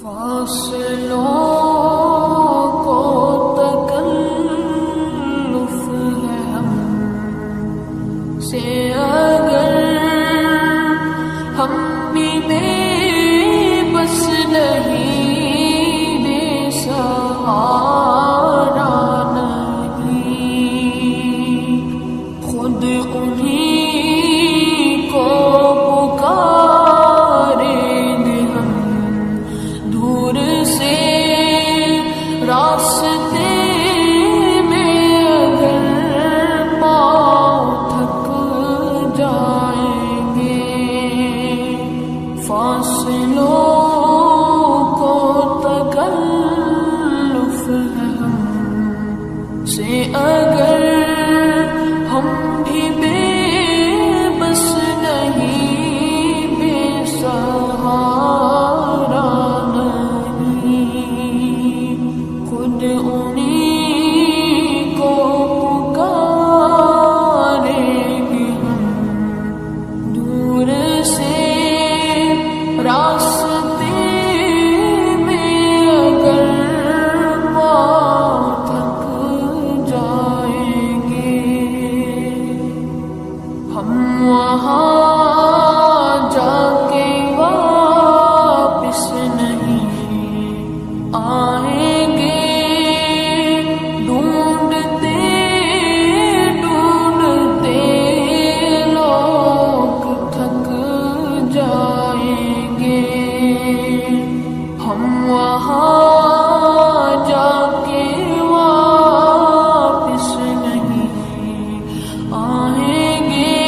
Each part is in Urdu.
فاصلوں کو تکلف ہے ہم سے اگر ہم بھی بے بس نہیں، بے سہارا نہیں، خود انہیں کو پکاریں گے ہم دور سے راستے میں اگر پاؤں تھک جائیں گے، فاصلوں کو تکلف ہے ہم سے اگر ہم بھی بے بس نہیں، بے سہارا نہیں، خود انہیں کو پکاریں گے ہم دور سے راستے میں اگر پاؤں تھک جائیں گے، ہم وہاں جا کے واپس نہیں آئیں گے، ڈھونڈتے ڈھونڈتے لوگ تھک جائیں گے، ہم وہاں جا کے واپس نہیں آئیں گے،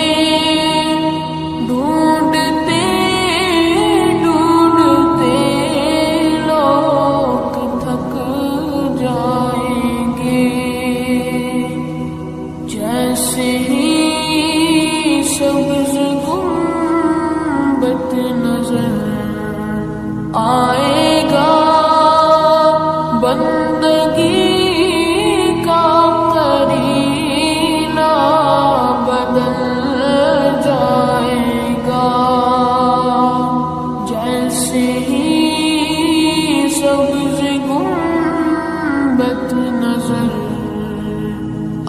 ڈھونڈتے ڈھونڈتے لوگ تھک جائیں گے، جیسے ہی سبز گنبد نظر آئے گا، بندگی کا قرینہ بدل جائے گا، جیسے ہی سبز گنبد نظر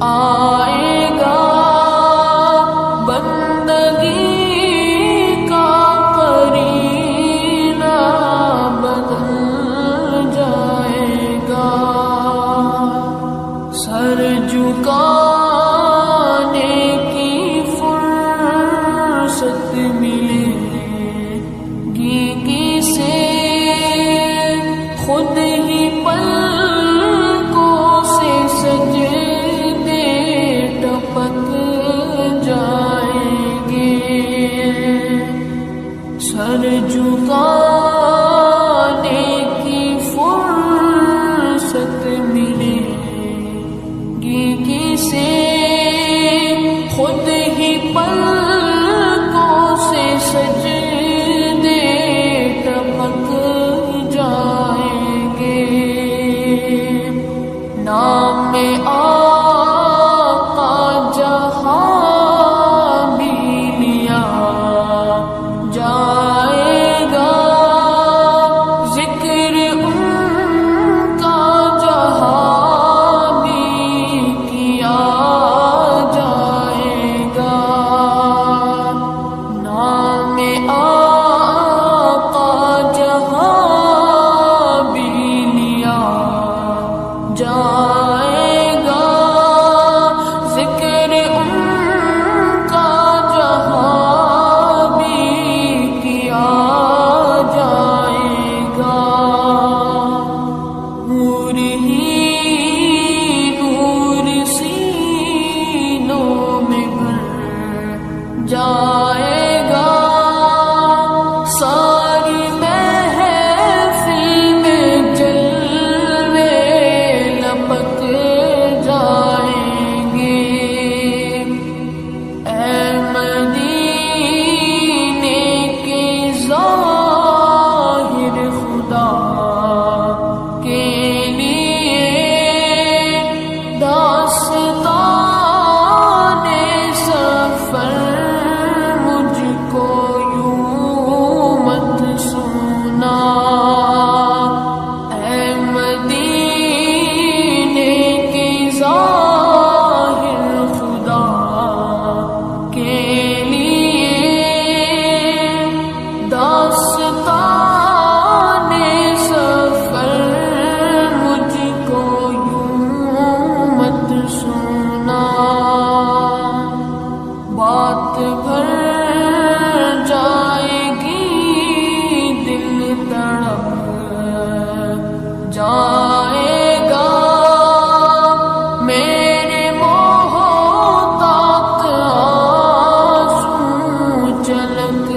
آئے گا، بندگی کا قرینہ بدل جائے گا، سر جھکانے کی فرصت ملے گی کسے، خود ہی پلکوں سے سجدے ٹپک جائیں گے، سر جھکانے کی فرصت ملے گی کسے، خود ہی پلکوں سے سجدے ٹپک جائیں گے، نام آقا جہاں بھی لیا جائے گا، تڑپ جائے گا میرے محتاط آنسو چلک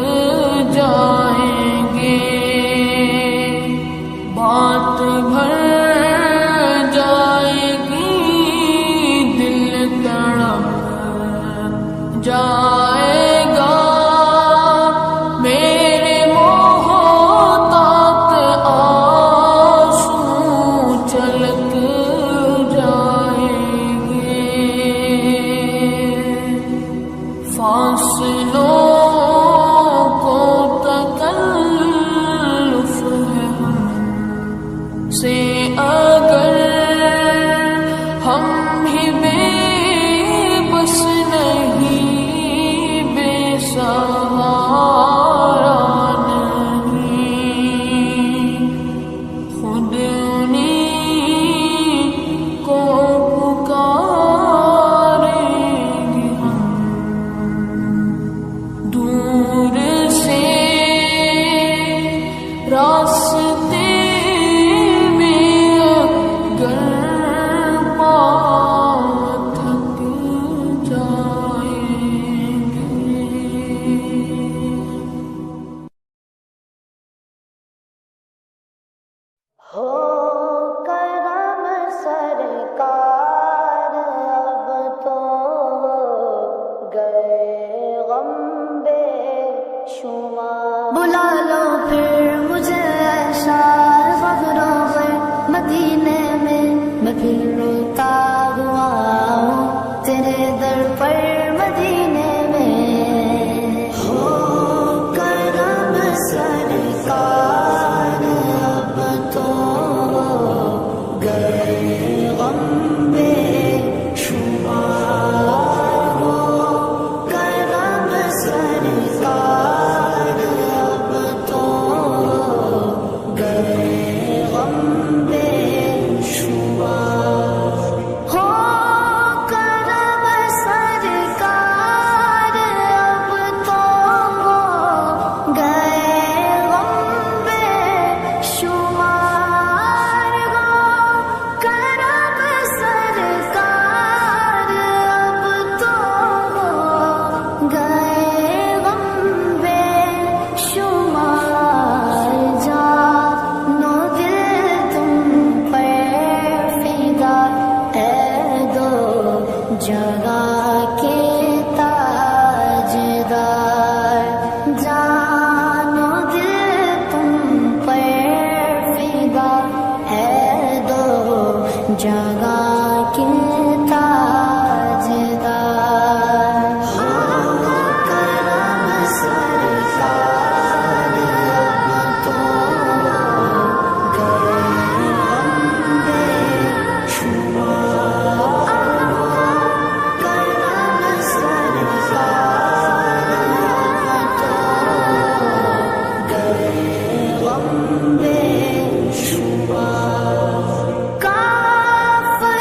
جائیں گے بات بھر جائے گی دل تڑپ جائے گا میرے محتاط آنسو چلک جائیں گے فاصلوں کو تکلف ہے ہم سے اگر ہم ہی بے بس نہیں بے سہارا نہیں خود انہیں کو پکاریں گے ہم دور سے راستے ہو کرم سرکار اب تو گئے غم بے شمار بلا لو پھر مجھے ایسا فخر ہے مدینے میں میں پھر روتا ہوا ہوں تیرے در پر مدینے میں ہو کرم سرکار اب تو گئے غم بے شمار ہو کرم سرکار اب تو گئے غم بے شمار ہو کرم سرکار اب تو گئے غم بے شمار ہو کرم سرکار اب تو گئے غم بے شمار جانو دل تم پر فدا ہے دو جگہ کے تاجدار جانو دل تم پر فدا ہے دو جگہ کے تاجدار ہو کرم سرکار اب تو گئے غم بے شمار کرم سرکار اب تو گئے غم بے شمار کافر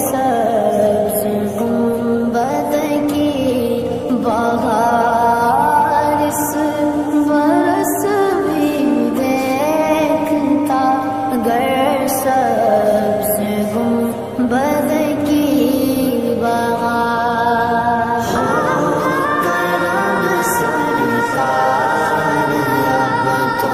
سبز گنبد کی بہار اس برس بھی دیکھتا گر سبز گنبد کی بہار کرم سرکار اب تو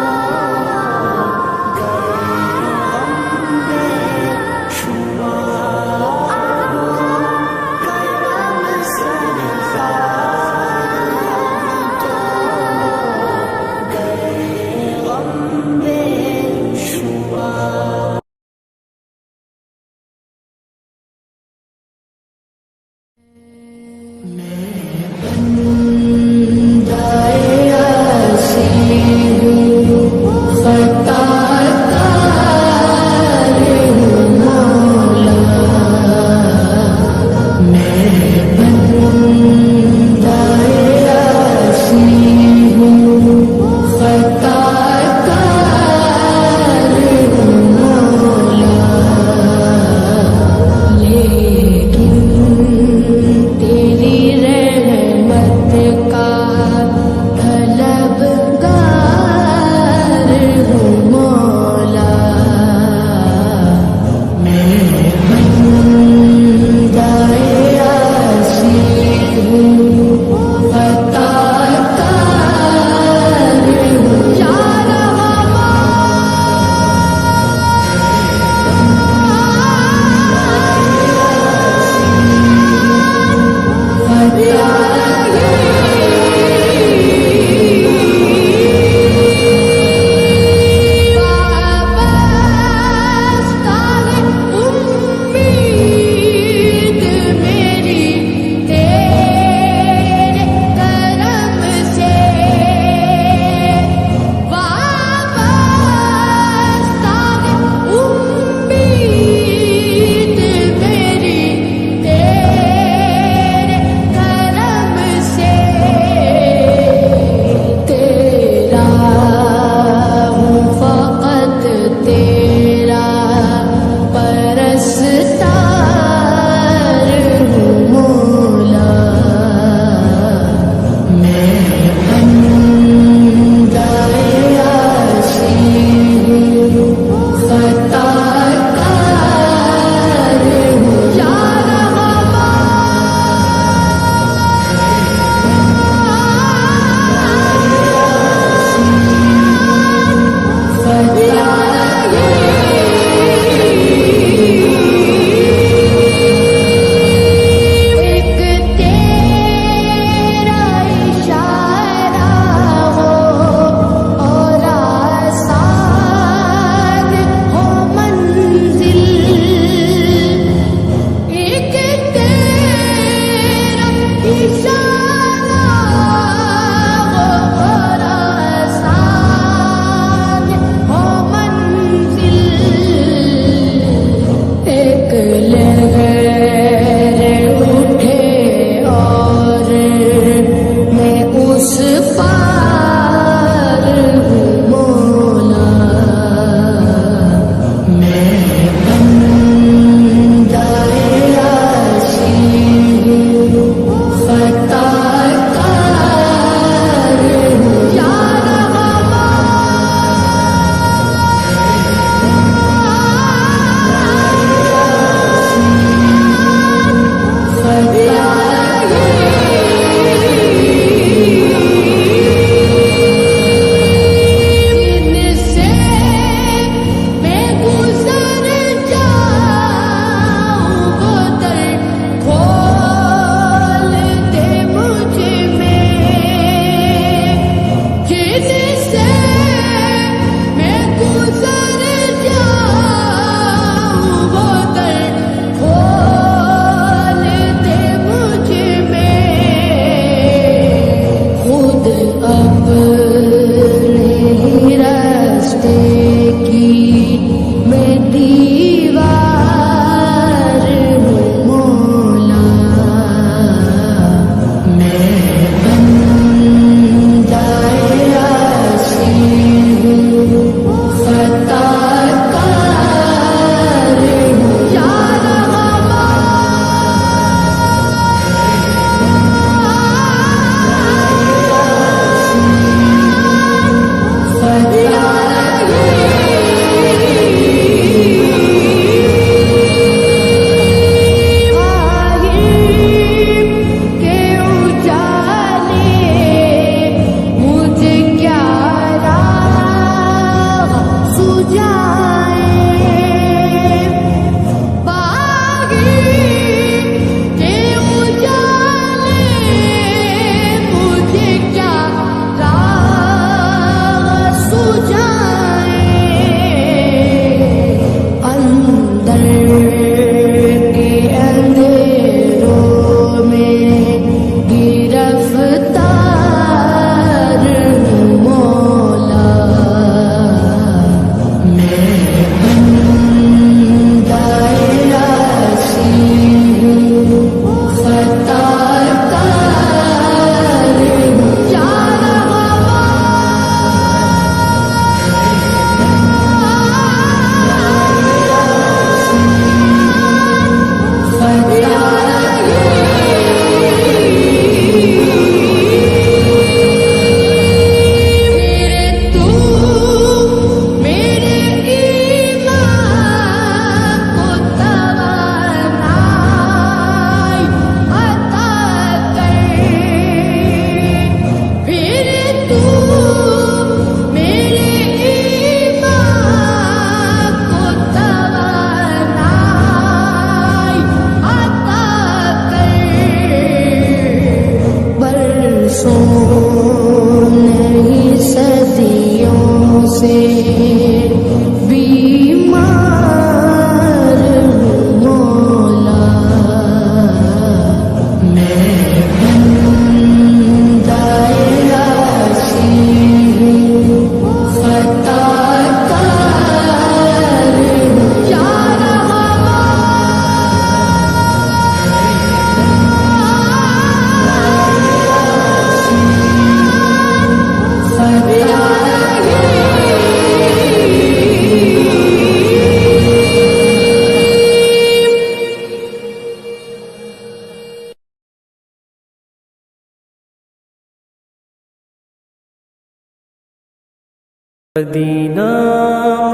مدینہ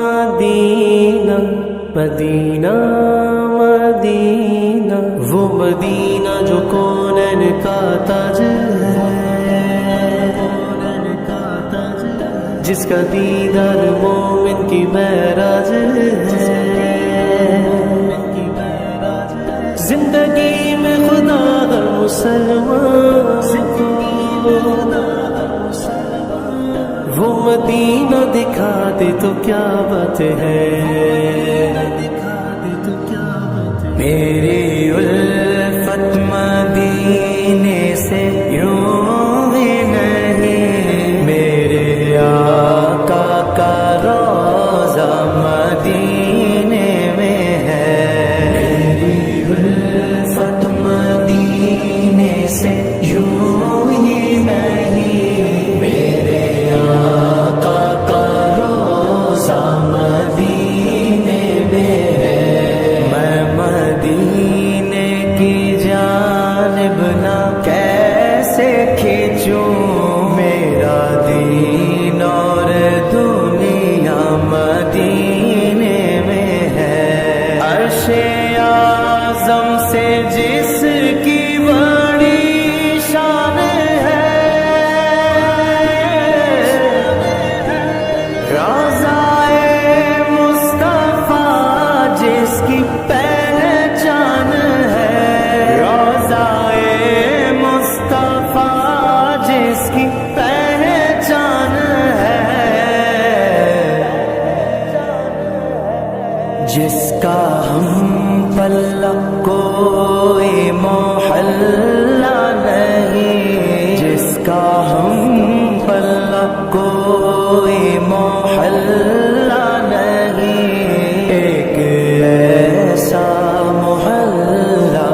مدینہ مدینہ مدینہ، وہ مدینہ جو کونین کا تاج ہے، جس کا دیدار مومن کی معراج ہے۔ زندگی میں خدا ہر مسلمان وہ مدینہ دکھا دے تو کیا بات ہے، میری الفت مدینے سے یوں ہی نہیں، میرے آقا کا روضہ مدینے میں ہے، میری الفت مدینے سے یوں ہی نہیں، میرے آقا کا روضہ مدینے میں ہے۔ میں مدینے کی جانب نہ کیسے کھینچوں، میرا دین اور دنیا مدینے میں ہے، عرش اعظم سے جس کی بڑی شان ہے، روضہ مصطفیٰ جس کی پہچان ہے، روضہ مصطفیٰ جس کی پہچان ہے، جس کا ہم پلہ کوئی محلہ نہیں، جس کا ہم پلہ کوئی محلہ نہیں، ایک ایسا محلہ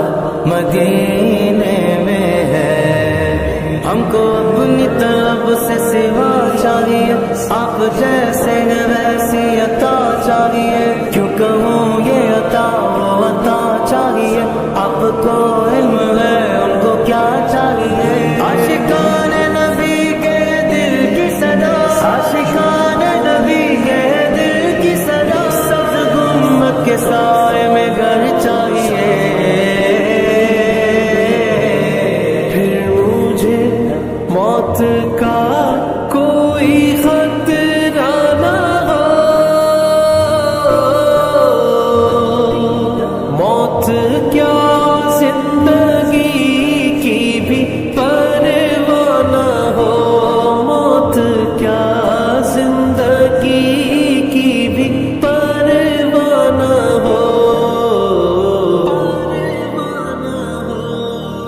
مدینے میں ہے۔ ہم کو اپنی طلب سے سوا چاہیے، آپ جیسے ہیں ویسی عطا چاہیے، کیوں کہوں یہ عطا وہ عطا چاہیے، آپ کو علم ہے ان کو کیا چاہیے، عاشقان نبی کے دل کی صدا، عاشقان نبی کے دل کی صدا، سبز گنبد کے سائے میں گھر چاہیے، پھر مجھے موت کا کوئی خطرہ نہ ہو، موت کیا زندگی کی بھی پرواہ نہ ہو، موت کیا زندگی کی بھی پرواہ نہ ہو،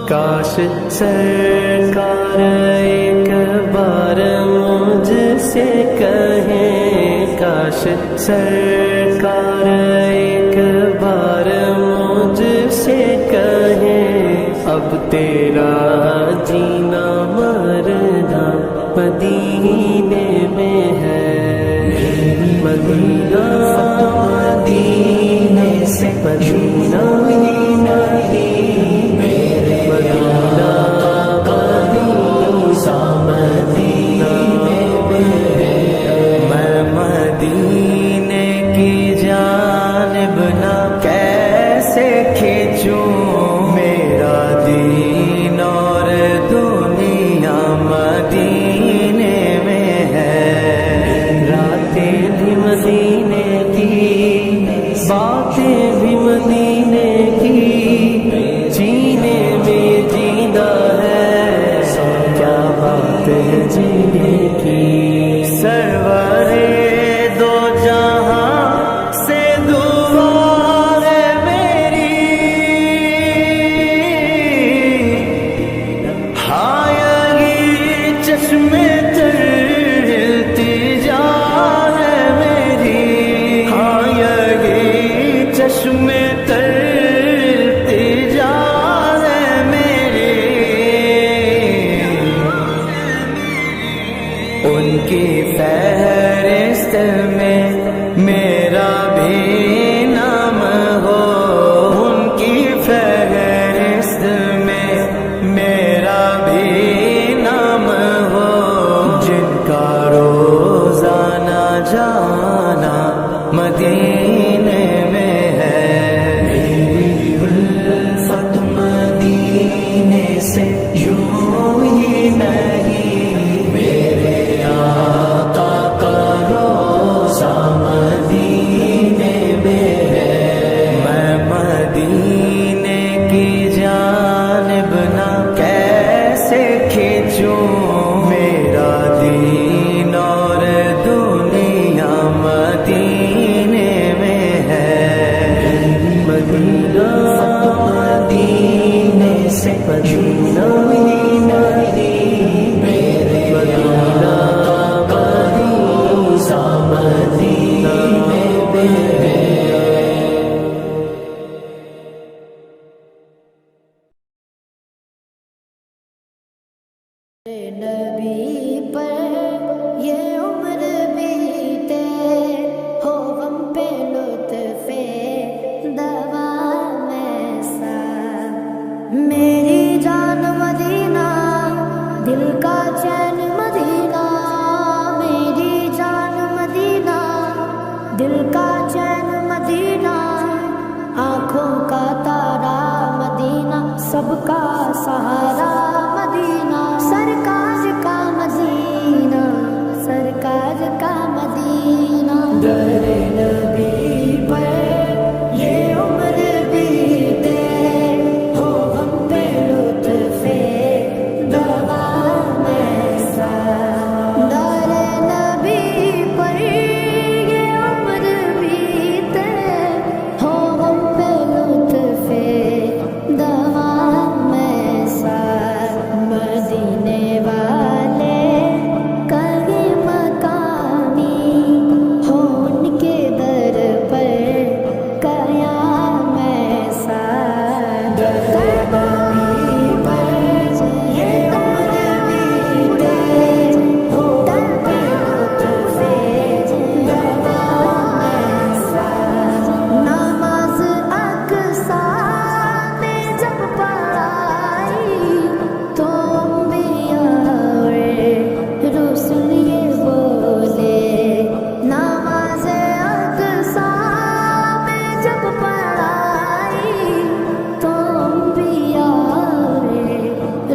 کاش سرکار ایک بار مجھ سے کہیں، کاش سرکار ایک بار مجھ سے کہیں، اب تیرا جینا مرنا مدینے میں ہے، مدینہ مدینے سے مدینہ مدینہ میرے مدینہ میں مدینے کی جانب نہ کیسے کھینچوں، میرا دین اور دنیا مدینے نبی پر یہ عمر بیتے ہو غم پہ لطف دوام ایسا میری جان مدینہ دل کا چین مدینہ میری جان مدینہ دل کا چین مدینہ آنکھوں کا تارا مدینہ سب کا سہارا مدینہ سرکار کا مدینہ سرکار کا مدینہ در نبی پر یہ عمر بیتے ہو غم پہ لطف دوام ایسا در نبی پر یہ عمر بیتے ہو غم پہ لطف دوام ایسا مدینے والے کہیں مقامی ہو ان کے در پر قیام ایسا در نبی پر یہ عمر بیتے ہو غم پہ لطف دوام ایسا نماز اقصی میں جب پڑھائی تو انبیاء اور رسول یہ بولے نماز اقصی میں جب پڑھائی تو انبیاء اور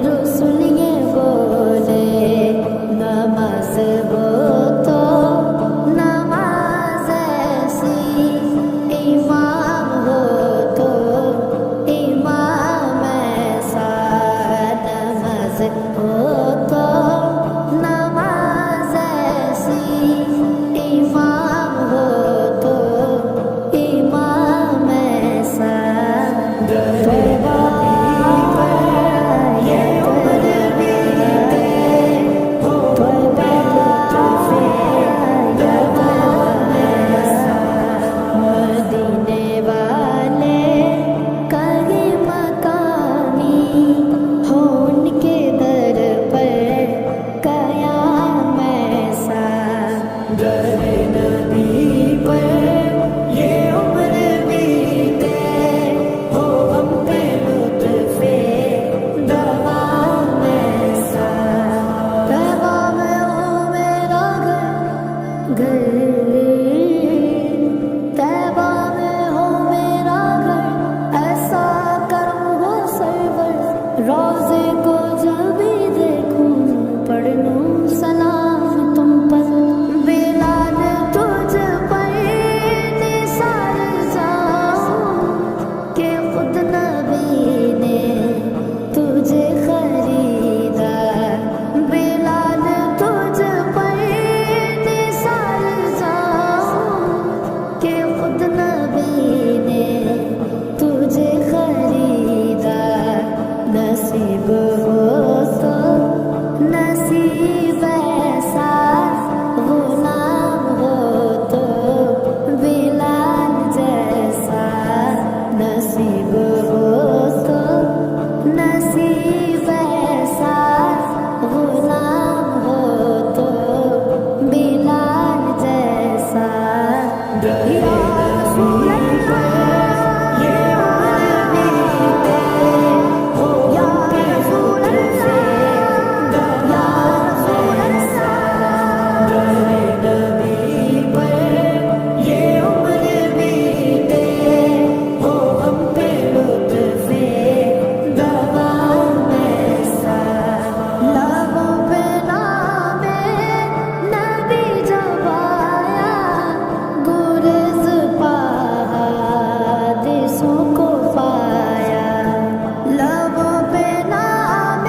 رسول یہ بولے نماز ہو تو نماز ایسی امام ہو تو امام ایسا نماز ہو تو نماز ایسی امام ہو تو امام ایسا توبہ یہ عمر بیتے ہو توبہ دوام ایسا مدینے والے کہیں مقامی ہو ان کے در پر قیام ایسا در نبی پر یہ عمر بیتے ہو غم پہ لطف دوام ایسا پیغام ہو میرا گھر طیبہ میں ہو میرا گھر ایسا کرم ہو سرور روزے کو جب بھی دیکھوں پڑھ لوں سلام تم پر بلال تجھ پر نثار جاؤں کہ خود نبی نے تجھے خریدا بلال تجھ پر نثار جاؤں کہ خود نبی نے تجھے خریدا نصیب ہو تو نصیب ایسا غلام ہو تو بلال جیسا نصیب ہو تو نصیب ایسا غلام ہو تو بلال جیسا یا رسول اللہ یہ عمر بیتے ہو یا رسول اللہ یا رسول اللہ در نبی پر یہ عمر بیتے ہو غم پہ لطف دوام ایسا لبوں پہ نام نبی جب آیا گریز حادثوں کو پایا لبوں پہ نام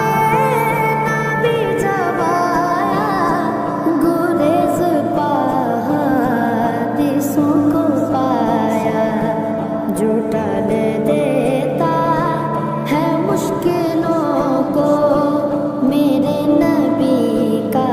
نبی جب آیا گریز حادثوں کو پایا جو ٹال دیتا ہے مشکلوں کو میرے نبی کا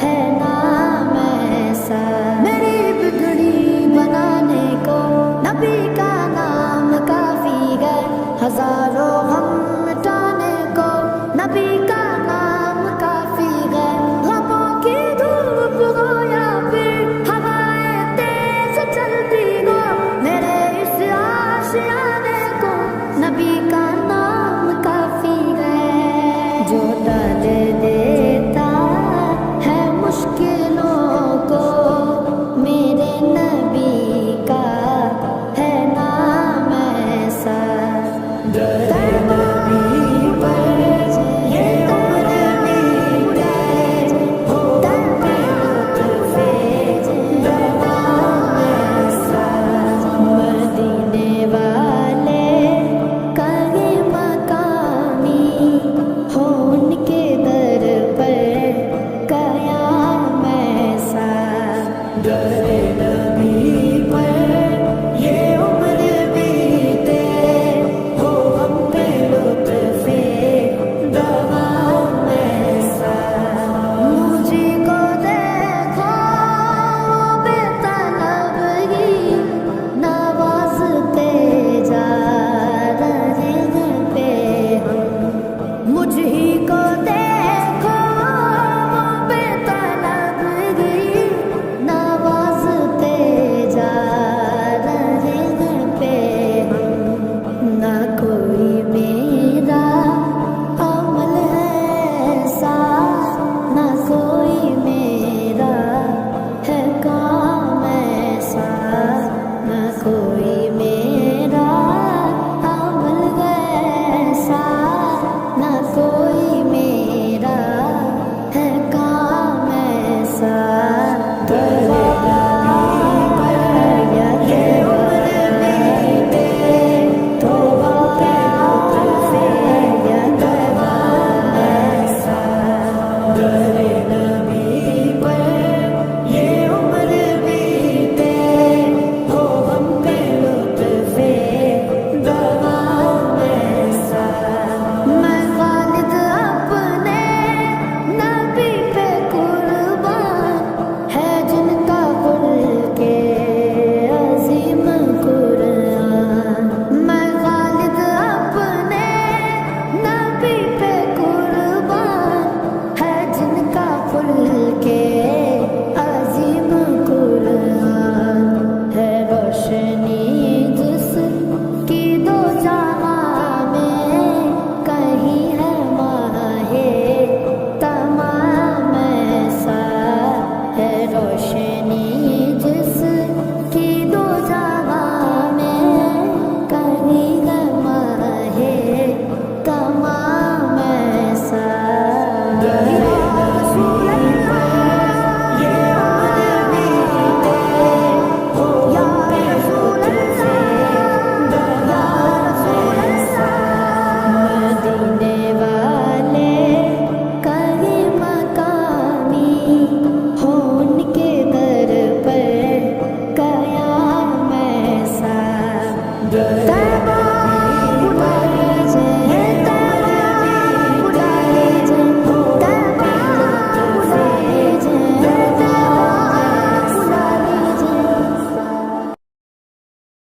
ہے نام ایسا میری بگڑی بنانے کو نبی کا نام کافی ہے ہزاروں غم مٹانے کو نبی کا نام کا نام کافی ہے جو ٹال دیتا ہے مشکلوں کو میرے نبی کا ہے نام ایسا